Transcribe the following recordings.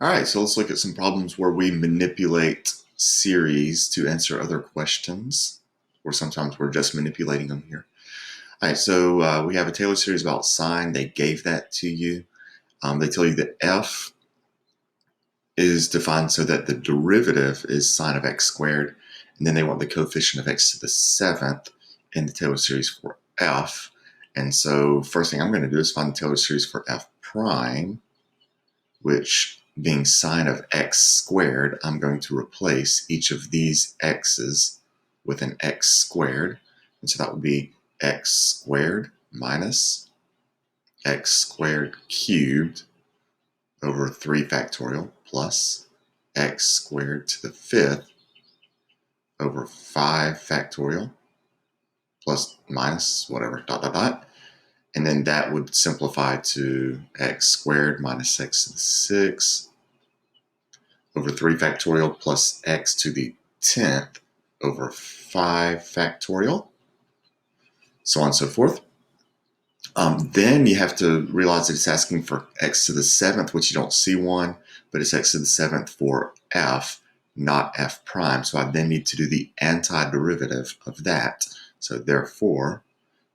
All right, so let's look at some problems where we manipulate series to answer other questions, or sometimes we're just manipulating them here. All right, so we have a Taylor series about sine. They gave that to you. They tell you that f is defined so that the derivative is sine of x squared, and then they want the coefficient of x to the seventh in the Taylor series for f. And so first thing I'm going to do is find the Taylor series for f prime, which being sine of x squared, I'm going to replace each of these x's with an x squared. And so that would be x squared minus x squared cubed over 3 factorial plus x squared to the fifth over 5 factorial plus minus whatever, dot, dot, dot. And then that would simplify to x squared minus x to the 6 over 3 factorial plus x to the 10th over 5 factorial, so on and so forth. Then you have to realize that it's asking for x to the 7th, which you don't see one, but it's x to the 7th for f, not f prime. So I then need to do the antiderivative of that. So therefore,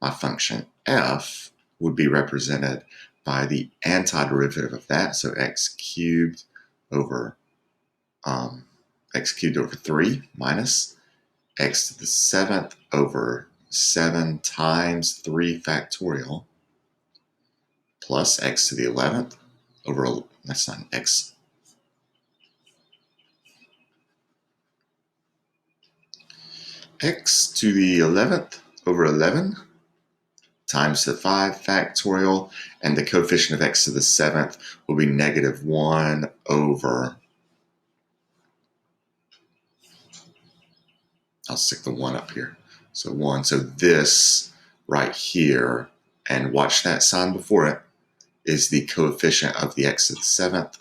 my function f would be represented by the antiderivative of that. So x cubed over 3 minus x to the 7th over 7 times 3 factorial plus x to the 11th over, that's not an x, x to the 11th over 11 times the 5 factorial, and the coefficient of x to the 7th will be negative 1 over, I'll stick the 1 up here. So 1. So this right here, and watch that sign before it, is the coefficient of the x to the 7th.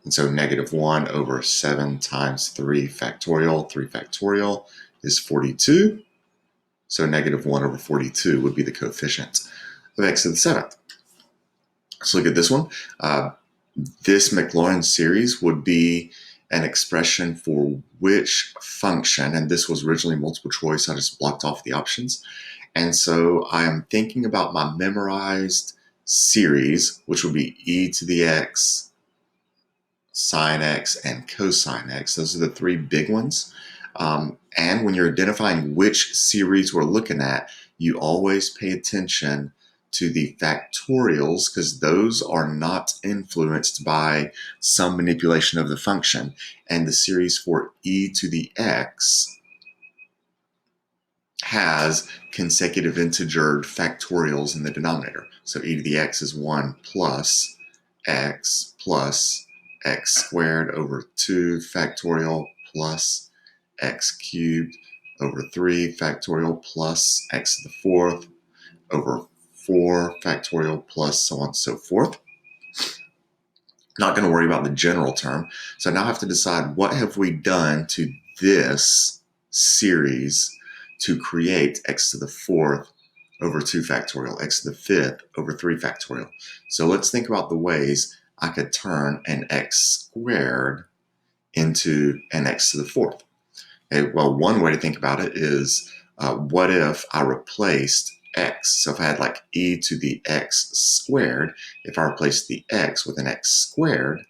And so negative 1 over 7 times 3 factorial. 3 factorial is 42. So negative 1 over 42 would be the coefficient of x to the 7th. Let's look at this one. This Maclaurin series would be an expression for which function, and this was originally multiple choice, I just blocked off the options. And so I am thinking about my memorized series, which would be e to the x, sine x, and cosine x. Those are the 3 big ones. And when you're identifying which series we're looking at, you always pay attention to the factorials, because those are not influenced by some manipulation of the function. And the series for e to the x has consecutive integer factorials in the denominator. So e to the x is 1 plus x squared over 2 factorial plus x cubed over 3 factorial plus x to the 4th over 4 factorial plus so on and so forth. Not going to worry about the general term. So now I have to decide, what have we done to this series to create x to the 4th over 2 factorial, x to the 5th over 3 factorial. So let's think about the ways I could turn an x squared into an x to the 4th. Okay, well, one way to think about it is, what if I replaced x? So if I had like e to the x squared, if I replaced the x with an x squared,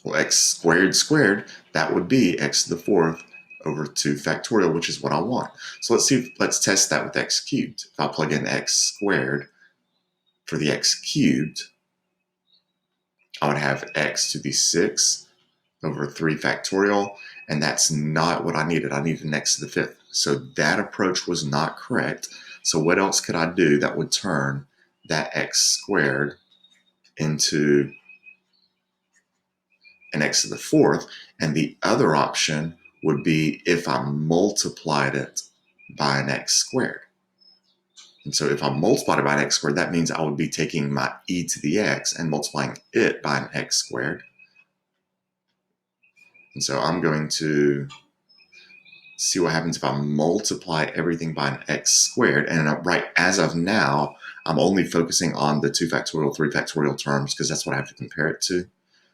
well, x squared squared, that would be x to the 4th over 2 factorial, which is what I want. So let's test that with x cubed. If I plug in x squared for the x cubed, I would have x to the 6 over 3 factorial, and that's not what I needed. I needed an x to the 5th. So that approach was not correct. So what else could I do that would turn that x squared into an x to the 4th? And the other option would be if I multiplied it by an x squared. And so if I multiplied it by an x squared, that means I would be taking my e to the x and multiplying it by an x squared. And so I'm going to see what happens if I multiply everything by an x squared. And right as of now, I'm only focusing on the 2 factorial, 3 factorial terms because that's what I have to compare it to.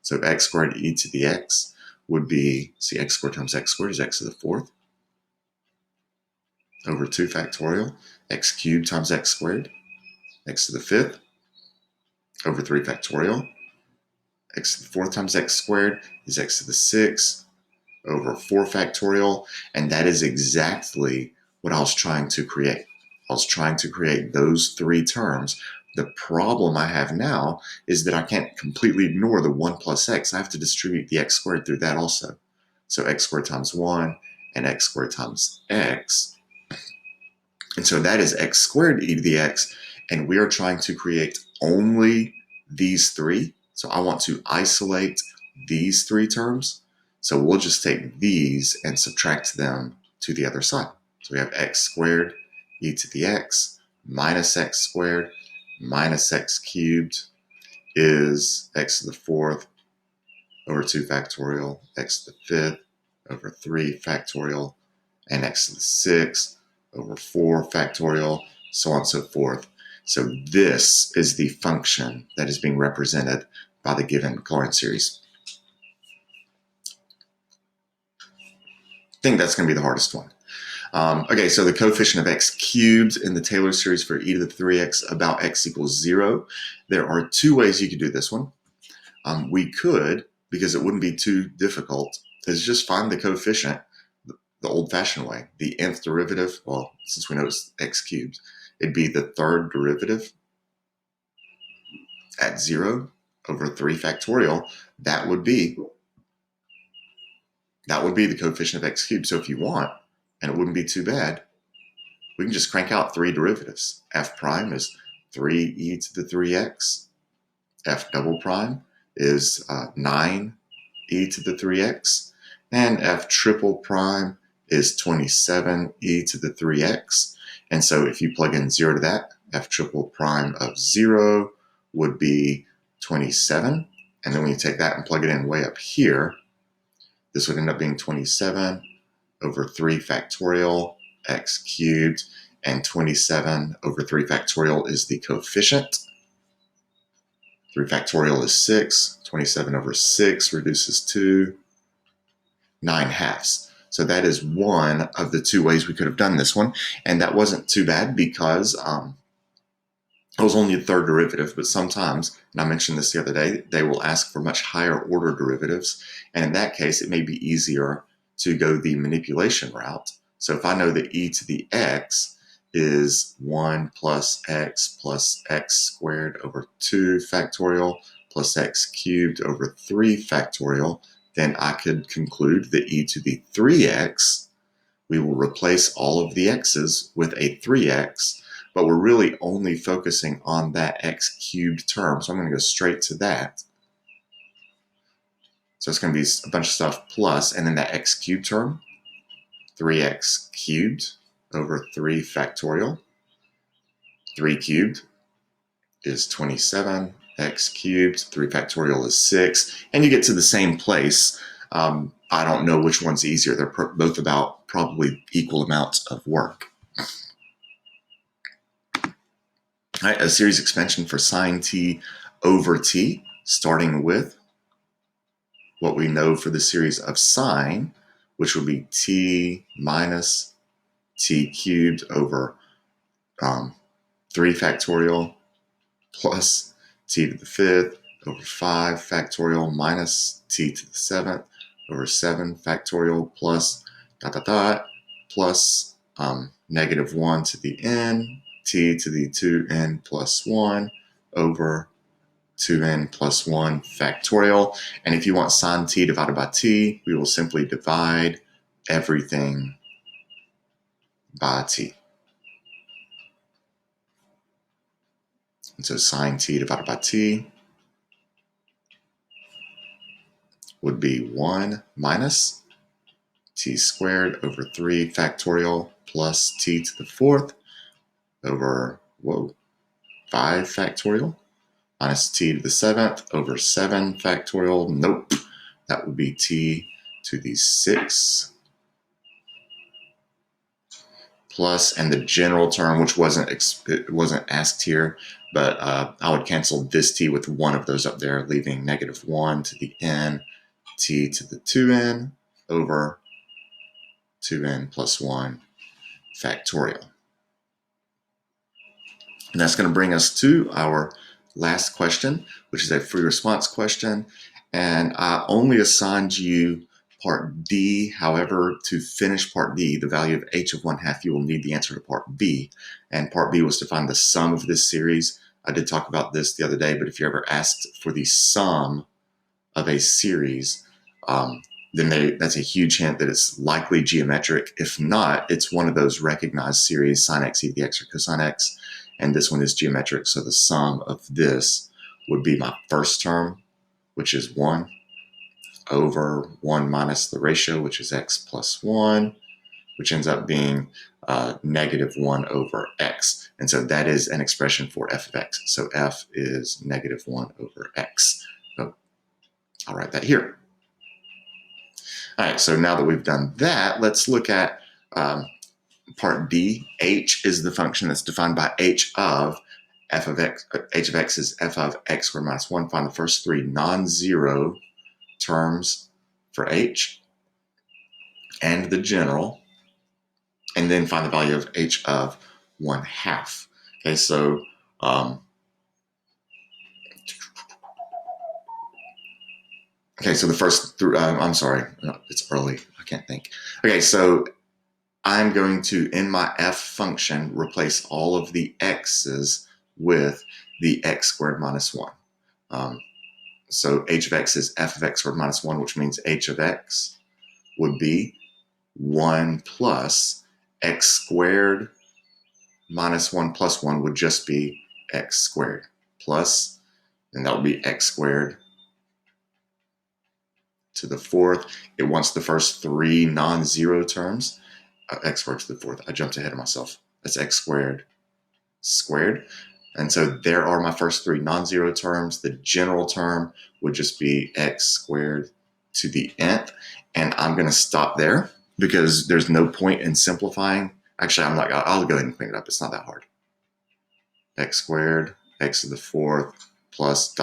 So x squared e to the x would be, see, x squared times x squared is x to the 4th over 2 factorial, x cubed times x squared, x to the 5th over 3 factorial, x to the 4th times x squared is x to the 6th over 4 factorial, and that is exactly what I was trying to create. I was trying to create those 3 terms. The problem I have now is that I can't completely ignore the 1 plus x. I have to distribute the x squared through that also. So x squared times 1 and x squared times x. And so that is x squared e to the x, and we are trying to create only these 3. So I want to isolate these 3 terms. So we'll just take these and subtract them to the other side. So we have x squared e to the x minus x squared minus x cubed is x to the 4th over 2 factorial, x to the 5th over 3 factorial, and x to the 6th over 4 factorial, so on and so forth. So this is the function that is being represented by the given Maclaurin series. I think that's going to be the hardest one. Okay, so the coefficient of x cubed in the Taylor series for e to the 3x about x equals 0. There are 2 ways you could do this one. We could, because it wouldn't be too difficult, is just find the coefficient the old-fashioned way. The nth derivative, well, since we know it's x cubed, it'd be the 3rd derivative at 0 over 3 factorial. That would be the coefficient of x cubed. So if you want, and it wouldn't be too bad, we can just crank out 3 derivatives. F prime is 3e to the 3x. F double prime is 9e to the 3x. And F triple prime is 27e to the 3x. And so if you plug in 0 to that, F triple prime of 0 would be 27. And then when you take that and plug it in way up here, this would end up being 27 over 3 factorial x cubed, and 27 over 3 factorial is the coefficient. 3 factorial is 6. 27 over 6 reduces to 9 halves. So that is one of the 2 ways we could have done this one. And that wasn't too bad because it was only a 3rd derivative. But sometimes, and I mentioned this the other day, they will ask for much higher order derivatives. And in that case, it may be easier to go the manipulation route. So if I know that e to the x is 1 plus x squared over 2 factorial plus x cubed over 3 factorial, then I could conclude that e to the 3x, we will replace all of the x's with a 3x, but we're really only focusing on that x cubed term. So I'm going to go straight to that. So it's going to be a bunch of stuff plus, and then that x cubed term, 3x cubed over 3 factorial. 3 cubed is 27, x cubed, 3 factorial is 6, and you get to the same place. I don't know which one's easier. They're both about probably equal amounts of work. All right, a series expansion for sine t over t, starting with what we know for the series of sine, which will be t minus t cubed over 3 factorial plus t to the 5th over 5 factorial minus t to the 7th over 7 factorial plus plus negative 1 to the n, t to the 2n plus 1 over 2n plus 1 factorial. And if you want sine t divided by t, we will simply divide everything by t. And so sine t divided by t would be 1 minus t squared over 3 factorial plus t to the 4th over, 5 factorial minus t to the 7th over 7 factorial. Nope, that would be t to the 6th plus, and the general term, which it wasn't asked here, but I would cancel this t with one of those up there, leaving -1 to the n, t to the 2n over 2n plus 1 factorial. And that's going to bring us to our last question, which is a free response question. And I only assigned you part D. However, to finish part D, the value of h of 1/2, you will need the answer to part B. And part B was to find the sum of this series. I did talk about this the other day, but if you're ever asked for the sum of a series, then that's a huge hint that it's likely geometric. If not, it's one of those recognized series, sine x, e to the x, or cosine x. And this one is geometric, so the sum of this would be my first term, which is 1, over 1 minus the ratio, which is x plus 1, which ends up being -1 over x. And so that is an expression for f of x. So f is -1 over x. So I'll write that here. All right, so now that we've done that, let's look at part D. H is the function that's defined by h of f of x. H of x is f of x squared minus 1. Find the first three non-zero terms for h and the general, and then find the value of h of 1/2. Okay, so the first three, I'm sorry, no, it's early, I can't think. Okay, so I'm going to, in my f function, replace all of the x's with the x squared minus 1. So h of x is f of x squared minus 1, which means h of x would be 1 plus x squared minus 1 plus 1 would just be x squared plus, and that would be x squared to the 4th. It wants the first three non-zero terms. X squared to the 4th. I jumped ahead of myself. That's x squared squared. And so there are my first three non-zero terms. The general term would just be x squared to the nth. And I'm going to stop there because there's no point in simplifying. Actually, I'll go ahead and clean it up. It's not that hard. X squared, x to the 4th, plus ...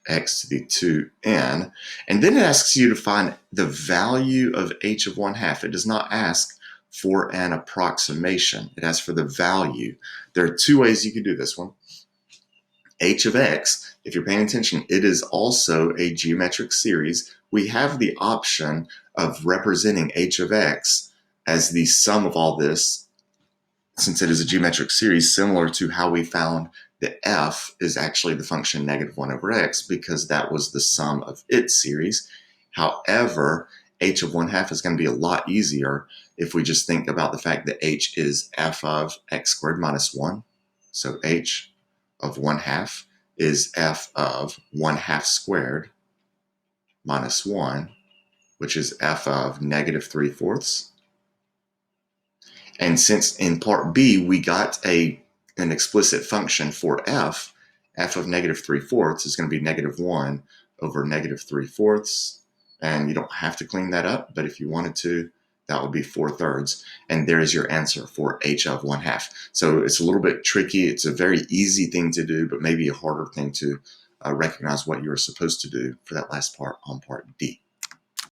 x to the 2n. And then it asks you to find the value of h of 1/2. It does not ask for an approximation. It asks for the value. There are two ways you could do this one. H of x, if you're paying attention, it is also a geometric series. We have the option of representing h of x as the sum of all this, since it is a geometric series, similar to how we found that f is actually the function -1 over x, because that was the sum of its series. However, h of 1/2 is going to be a lot easier if we just think about the fact that h is f of x squared minus 1. So h of 1/2 is f of 1/2 squared minus 1, which is f of -3/4. And since in part B we got an explicit function for f of -3/4 is going to be -1 over -3/4. And you don't have to clean that up, but if you wanted to, that would be 4/3. And there is your answer for h of 1/2. So it's a little bit tricky. It's a very easy thing to do, but maybe a harder thing to recognize what you were supposed to do for that last part on part D.